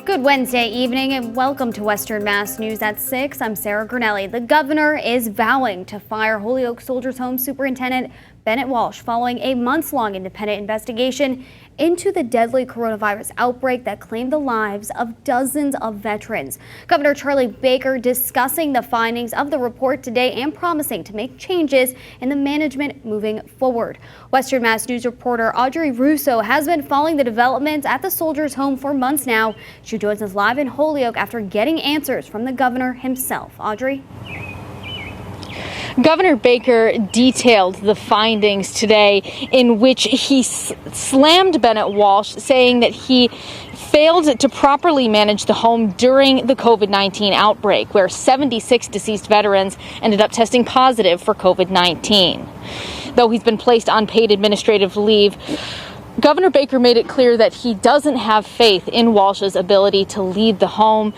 Good Wednesday evening and welcome to Western Mass News at 6. I'm Sarah Guernelli. The governor is vowing to fire Holyoke Soldiers Home Superintendent Bennett Walsh following a months-long independent investigation into the deadly coronavirus outbreak that claimed the lives of dozens of veterans. Governor Charlie Baker discussing the findings of the report today and promising to make changes in the management moving forward. Western Mass News reporter Audrey Russo has been following the developments at the Soldiers Home for months now. She joins us live in Holyoke after getting answers from the governor himself. Audrey? Governor Baker detailed the findings today in which he slammed Bennett Walsh, saying that he failed to properly manage the home during the COVID-19 outbreak, where 76 deceased veterans ended up testing positive for COVID-19. Though he's been placed on paid administrative leave, Governor Baker made it clear that he doesn't have faith in Walsh's ability to lead the home.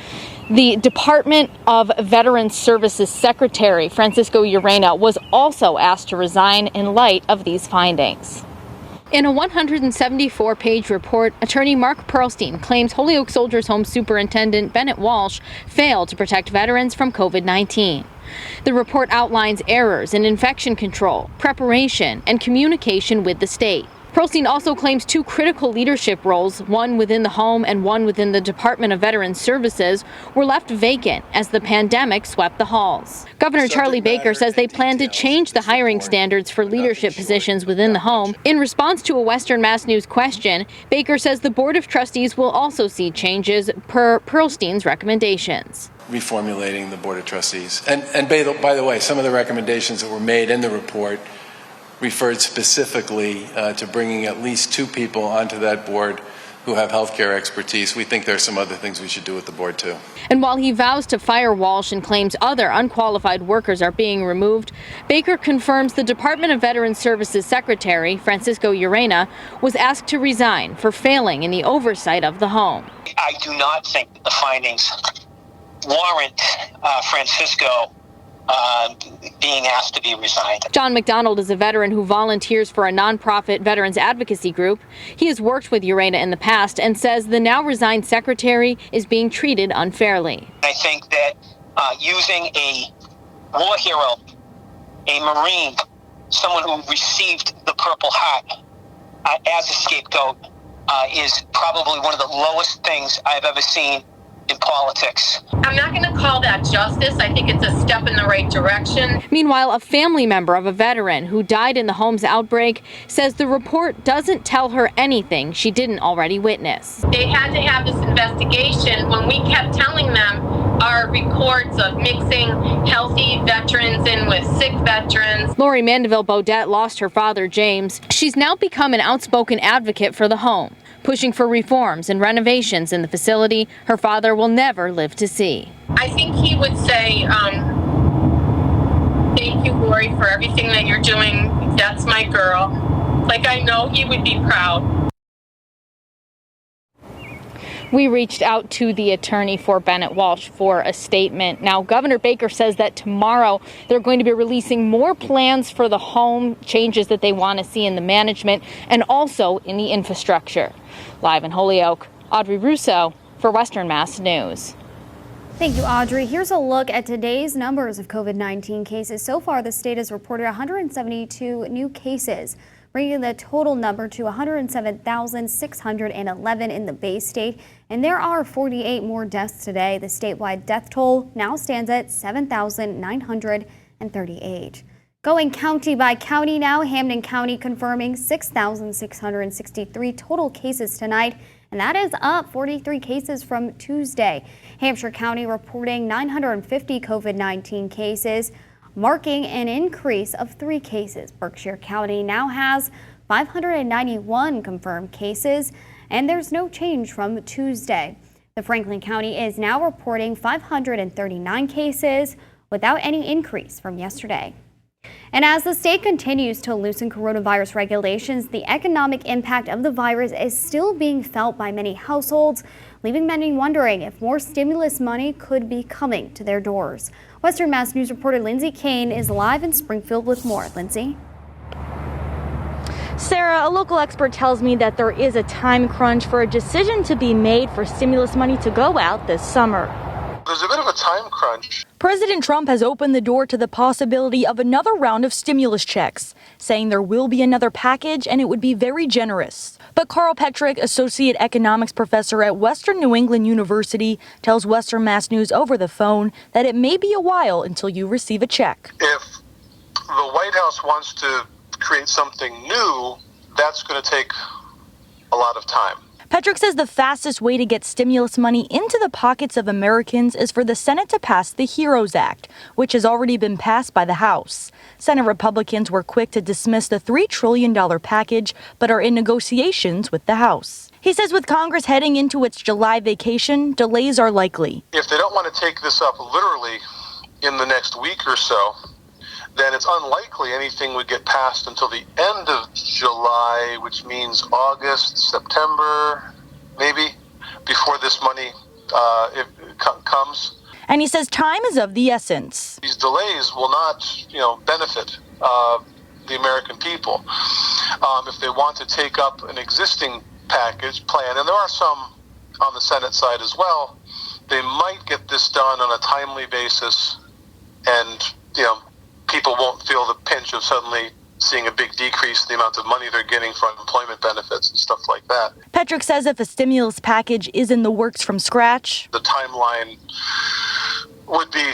The Department of Veterans Services Secretary, Francisco Urena, was also asked to resign in light of these findings. In a 174-page report, attorney Mark Perlstein claims Holyoke Soldiers Home Superintendent Bennett Walsh failed to protect veterans from COVID-19. The report outlines errors in infection control, preparation, and communication with the state. Perlstein also claims two critical leadership roles, one within the home and one within the Department of Veterans Services, were left vacant as the pandemic swept the halls. Governor Charlie Baker says they plan to change the hiring standards for leadership positions within the home. In response to a Western Mass News question, Baker says the Board of Trustees will also see changes per Perlstein's recommendations. Reformulating the Board of Trustees. And by the way, some of the recommendations that were made in the report referred specifically to bringing at least two people onto that board who have healthcare expertise. We think there's some other things we should do with the board too. And while he vows to fire Walsh and claims other unqualified workers are being removed, Baker confirms the Department of Veterans Services Secretary, Francisco Urena, was asked to resign for failing in the oversight of the home. I do not think that the findings warrant Francisco being asked to be resigned. John McDonald is a veteran who volunteers for a nonprofit veterans advocacy group. He has worked with Urena in the past and says the now resigned secretary is being treated unfairly. I think that using a war hero, a Marine, someone who received the Purple Heart as a scapegoat is probably one of the lowest things I've ever seen in politics. I'm not going to call that justice. I think it's a step in the right direction. Meanwhile, a family member of a veteran who died in the home's outbreak says the report doesn't tell her anything she didn't already witness. They had to have this investigation when we kept telling them our reports of mixing healthy veterans in with sick veterans. Lori Mandeville Bodette lost her father, James. She's now become an outspoken advocate for the home, pushing for reforms and renovations in the facility her father will never live to see. I think he would say, thank you, Lori, for everything that you're doing. That's my girl. Like, I know he would be proud. We reached out to the attorney for Bennett Walsh for a statement. Now, Governor Baker says that tomorrow they're going to be releasing more plans for the home, changes that they want to see in the management and also in the infrastructure. Live in Holyoke, Audrey Russo for Western Mass News. Thank you, Audrey. Here's a look at today's numbers of COVID-19 cases. So far, the state has reported 172 new cases, bringing the total number to 107,611 in the Bay State. And there are 48 more deaths today. The statewide death toll now stands at 7,938. Going county by county now, Hampden County confirming 6,663 total cases tonight, and that is up 43 cases from Tuesday. Hampshire County reporting 950 COVID-19 cases, marking an increase of 3 cases. Berkshire County now has 591 confirmed cases, and there's no change from Tuesday. The Franklin County is now reporting 539 cases without any increase from yesterday. And as the state continues to loosen coronavirus regulations, the economic impact of the virus is still being felt by many households, leaving many wondering if more stimulus money could be coming to their doors. Western Mass News reporter Lindsay Kane is live in Springfield with more. Lindsay? Sarah, a local expert tells me that there is a time crunch for a decision to be made for stimulus money to go out this summer. There's a bit of a time crunch. President Trump has opened the door to the possibility of another round of stimulus checks, saying there will be another package and it would be very generous. But Carl Petrick, associate economics professor at Western New England University, tells Western Mass News over the phone that it may be a while until you receive a check. If the White House wants to create something new, that's going to take a lot of time. Petrick says the fastest way to get stimulus money into the pockets of Americans is for the Senate to pass the HEROES Act, which has already been passed by the House. Senate Republicans were quick to dismiss the $3 trillion package, but are in negotiations with the House. He says with Congress heading into its July vacation, delays are likely. If they don't want to take this up literally in the next week or so, then it's unlikely anything would get passed until the end of July, which means August, September, maybe, before this money comes. And he says time is of the essence. These delays will not, benefit the American people. If they want to take up an existing package plan, and there are some on the Senate side as well, they might get this done on a timely basis, and, people won't feel the pinch of suddenly seeing a big decrease in the amount of money they're getting for unemployment benefits and stuff like that. Petrick says if a stimulus package is in the works from scratch, the timeline would be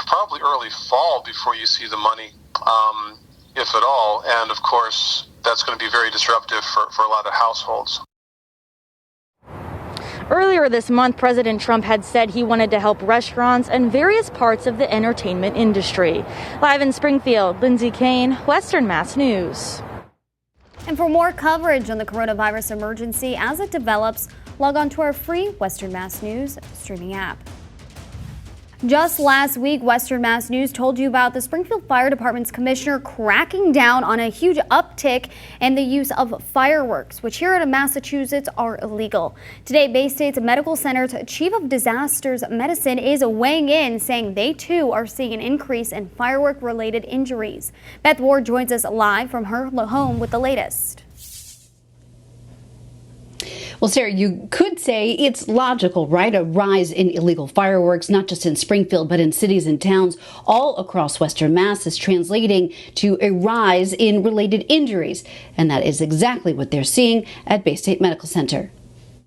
probably early fall before you see the money, if at all. And of course, that's going to be very disruptive for a lot of households. earlier this month, President Trump had said he wanted to help restaurants and various parts of the entertainment industry. Live in Springfield, Lindsay Kane, Western Mass News. And for more coverage on the coronavirus emergency as it develops, log on to our free Western Mass News streaming app. Just last week, Western Mass News told you about the Springfield Fire Department's commissioner cracking down on a huge uptick in the use of fireworks, which here in Massachusetts are illegal. Today, Bay State's Medical Center's Chief of Disasters Medicine is weighing in, saying they too are seeing an increase in firework-related injuries. Beth Ward joins us live from her home with the latest. Well, Sarah, you could say it's logical, right? A rise in illegal fireworks, not just in Springfield, but in cities and towns all across Western Mass is translating to a rise in related injuries. And that is exactly what they're seeing at Bay State Medical Center.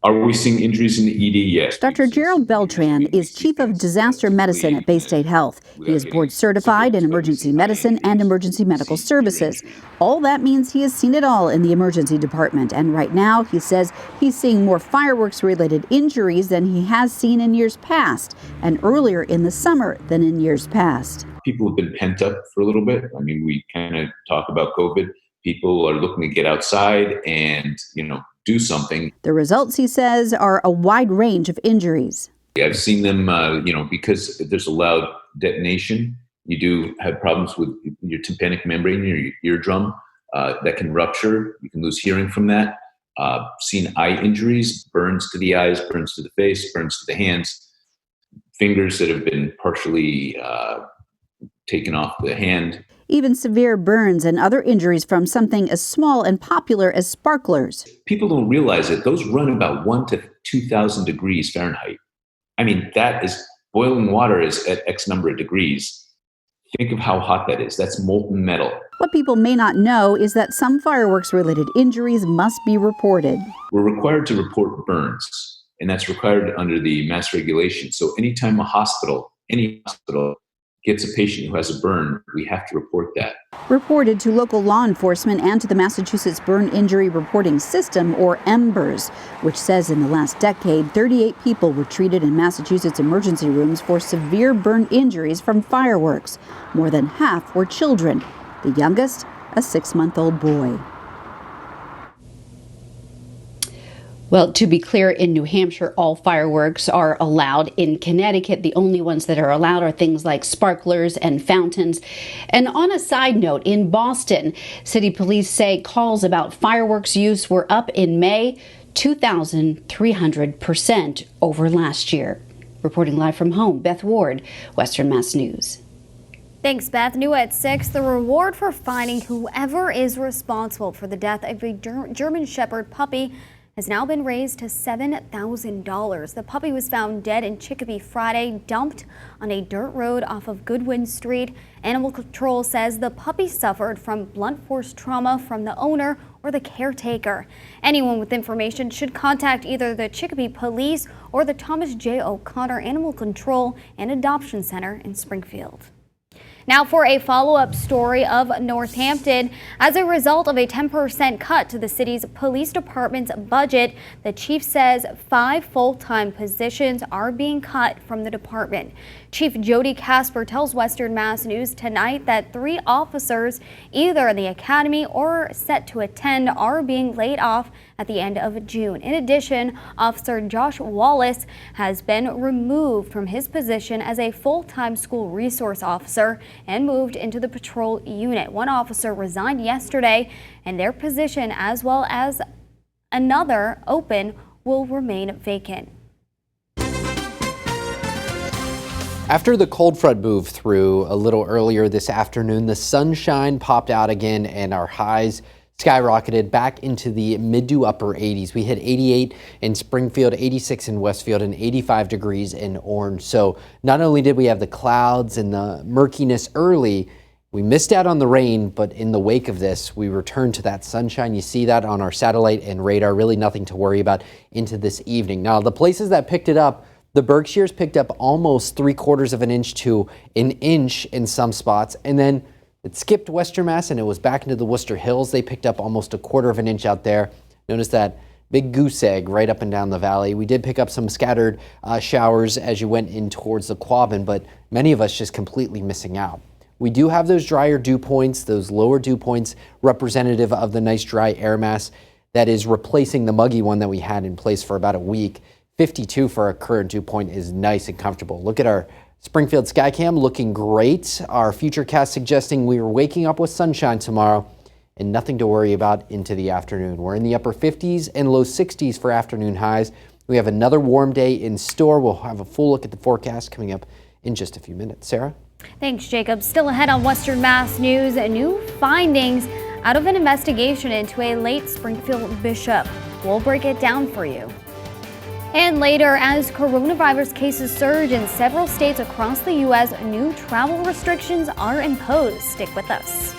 Are we seeing injuries in the ED? Yes. Dr. Gerald Beltran is Chief of Disaster Medicine at Bay State Health. He is board certified in emergency medicine and emergency medical services. All that means he has seen it all in the emergency department. And right now, he says he's seeing more fireworks-related injuries than he has seen in years past, and earlier in the summer than in years past. People have been pent up for a little bit. I mean, we kind of talk about COVID. People are looking to get outside and, do something. The results, he says, are a wide range of injuries. I've seen them, because there's a loud detonation. You do have problems with your tympanic membrane, your eardrum, that can rupture. You can lose hearing from that. Seen eye injuries, burns to the eyes, burns to the face, burns to the hands, fingers that have been partially taken off the hand. Even severe burns and other injuries from something as small and popular as sparklers. People don't realize it. Those run about 1,000 to 2,000 degrees Fahrenheit. I mean, that is boiling water is at X number of degrees. Think of how hot that is. That's molten metal. What people may not know is that some fireworks-related injuries must be reported. We're required to report burns, and that's required under the mass regulation. So anytime any hospital gets a patient who has a burn, we have to report that. Reported to local law enforcement and to the Massachusetts Burn Injury Reporting System, or embers, which says in the last decade, 38 people were treated in Massachusetts emergency rooms for severe burn injuries from fireworks. More than half were children, the youngest a 6-month-old boy. Well, to be clear, in New Hampshire, all fireworks are allowed. In Connecticut, the only ones that are allowed are things like sparklers and fountains. And on a side note, in Boston, city police say calls about fireworks use were up in May 2,300% over last year. Reporting live from home, Beth Ward, Western Mass News. Thanks, Beth. New at 6, the reward for finding whoever is responsible for the death of a German Shepherd puppy has now been raised to $7,000. The puppy was found dead in Chicopee Friday, dumped on a dirt road off of Goodwin Street. Animal Control says the puppy suffered from blunt force trauma from the owner or the caretaker. Anyone with information should contact either the Chicopee Police or the Thomas J. O'Connor Animal Control and Adoption Center in Springfield. Now for a follow-up story of Northampton. As a result of a 10% cut to the city's police department's budget, the chief says 5 full-time positions are being cut from the department. Chief Jody Casper tells Western Mass News tonight that 3 officers, either in the academy or set to attend, are being laid off at the end of June. In addition, Officer Josh Wallace has been removed from his position as a full-time school resource officer and moved into the patrol unit. One officer resigned yesterday, and their position, as well as another open, will remain vacant. After the cold front moved through a little earlier this afternoon, the sunshine popped out again and our highs skyrocketed back into the mid to upper 80s. We hit 88 in Springfield, 86 in Westfield, and 85 degrees in Orange. So not only did we have the clouds and the murkiness early, we missed out on the rain, but in the wake of this, we returned to that sunshine. You see that on our satellite and radar, really nothing to worry about into this evening. Now, the places that picked it up, the Berkshires picked up almost 3/4 of an inch to an inch in some spots, and then it skipped Western Mass and it was back into the Worcester Hills. They picked up almost 1/4 of an inch out there. Notice that big goose egg right up and down the valley. We did pick up some scattered showers as you went in towards the Quabbin, but many of us just completely missing out. We do have those drier dew points, those lower dew points, representative of the nice dry air mass that is replacing the muggy one that we had in place for about a week. 52 for our current dew point is nice and comfortable. Look at our Springfield Skycam looking great. Our futurecast suggesting we are waking up with sunshine tomorrow and nothing to worry about into the afternoon. We're in the upper 50s and low 60s for afternoon highs. We have another warm day in store. We'll have a full look at the forecast coming up in just a few minutes. Sarah? Thanks, Jacob. Still ahead on Western Mass News, new findings out of an investigation into a late Springfield bishop. We'll break it down for you. And later, as coronavirus cases surge in several states across the U.S., new travel restrictions are imposed. Stick with us.